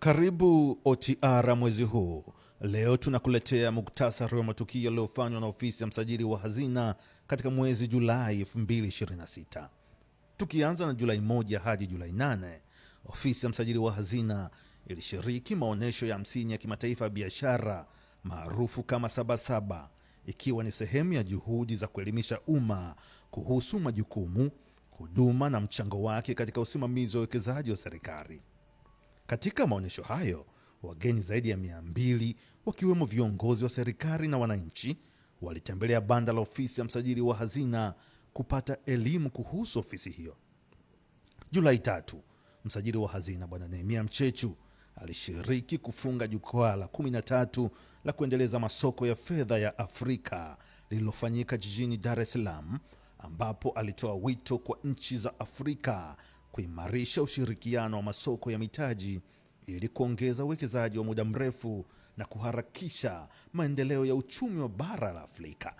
Karibu OTR mwezi huu. Leo tunakuletea muktasari wa matukio yaliyofanywa na ofisi ya msajili wa hazina katika mwezi Julai 2026. Tukianza na Julai 1 hadi Julai 8, ofisi ya msajili wa hazina ilishiriki maonyesho ya 50 ya kimataifa ya biashara maarufu kama Sabasaba, ikiwa ni sehemu ya juhudi za kuelimisha umma kuhusu majukumu, huduma na mchango wake katika usimamizi wa uwekezaji wa serikali. Katika maonyesho hayo, wageni zaidi ya 200 wakiwemo viongozi wa serikali na wananchi walitembelea banda la ofisi ya msajili wa hazina kupata elimu kuhusu ofisi hiyo. Julai 3, msajili wa hazina Bwana Nehemia Mchechu alishiriki kufunga jukwaa la 13 la kuendeleza masoko ya fedha ya Afrika lililofanyika jijini Dar es Salaam, ambapo alitoa wito kwa nchi za Afrika kuimarisha ushirikiano wa masoko ya mitaji ili kuongeza uwekezaji wa muda mrefu na kuharakisha maendeleo ya uchumi wa bara la Afrika.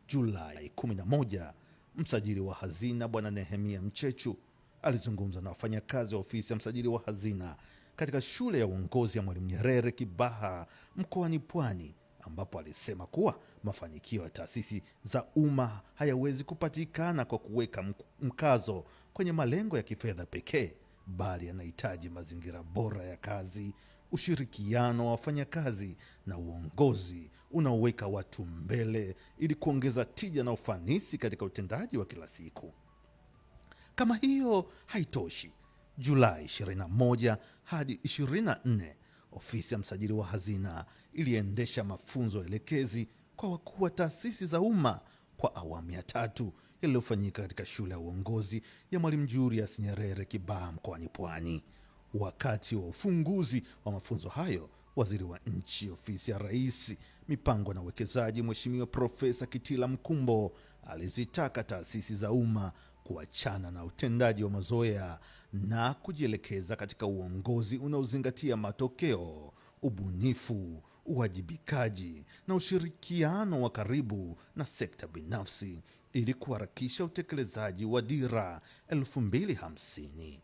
Julai 11, msajili wa hazina Bwana Nehemia Mchechu alizungumza na wafanyakazi wa ofisi ya msajili wa hazina katika shule ya uongozi ya Mwalimu Nyerere Kibaha mkoani Pwani, ambapo alisema kuwa mafanikio ya taasisi za umma hayawezi kupatikana kwa kuweka mkazo kwenye malengo ya kifedha pekee, bali yanahitaji mazingira bora ya kazi, ushirikiano wa wafanyakazi na uongozi unaoweka watu mbele ili kuongeza tija na ufanisi katika utendaji wa kila siku. Kama hiyo haitoshi, Julai 21 hadi 24, ofisi ya msajili wa hazina iliendesha mafunzo elekezi kwa wakuu wa taasisi za umma kwa awamu ya 3 yaliyofanyika katika shule ya uongozi ya Mwalimu Julius Nyerere Kibaha mkoani Pwani. Wakati wa ufunguzi wa mafunzo hayo, waziri wa nchi ofisi ya Rais, mipango na uwekezaji, Mheshimiwa Profesa Kitila Mkumbo alizitaka taasisi za umma kuachana na utendaji wa mazoea na kujielekeza katika uongozi unaozingatia matokeo, ubunifu, uwajibikaji na ushirikiano wa karibu na sekta binafsi ili kuharakisha utekelezaji wa Dira 2050.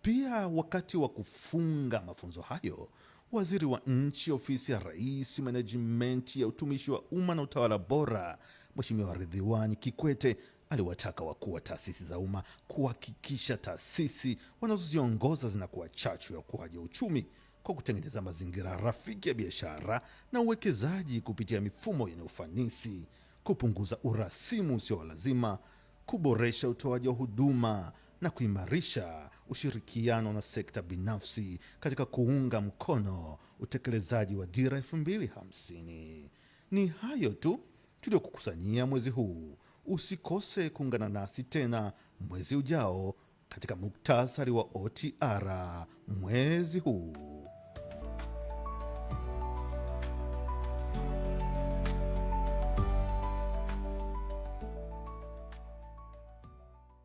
Pia wakati wa kufunga mafunzo hayo, waziri wa nchi ofisi ya Rais, menejimenti ya utumishi wa umma na utawala bora, Mheshimiwa Ridhiwani Kikwete aliwataka wakuu wa taasisi za umma kuhakikisha taasisi wanazoziongoza zinakuwa chachu ya ukuaji wa uchumi kwa kutengeneza mazingira rafiki ya biashara na uwekezaji kupitia mifumo yenye ufanisi, kupunguza urasimu usio wa lazima, kuboresha utoaji wa huduma na kuimarisha ushirikiano na sekta binafsi katika kuunga mkono utekelezaji wa Dira 2050. Ni hayo tu tuliokukusanyia mwezi huu. Usikose kuungana nasi tena mwezi ujao katika muktasari wa OTR mwezi huu.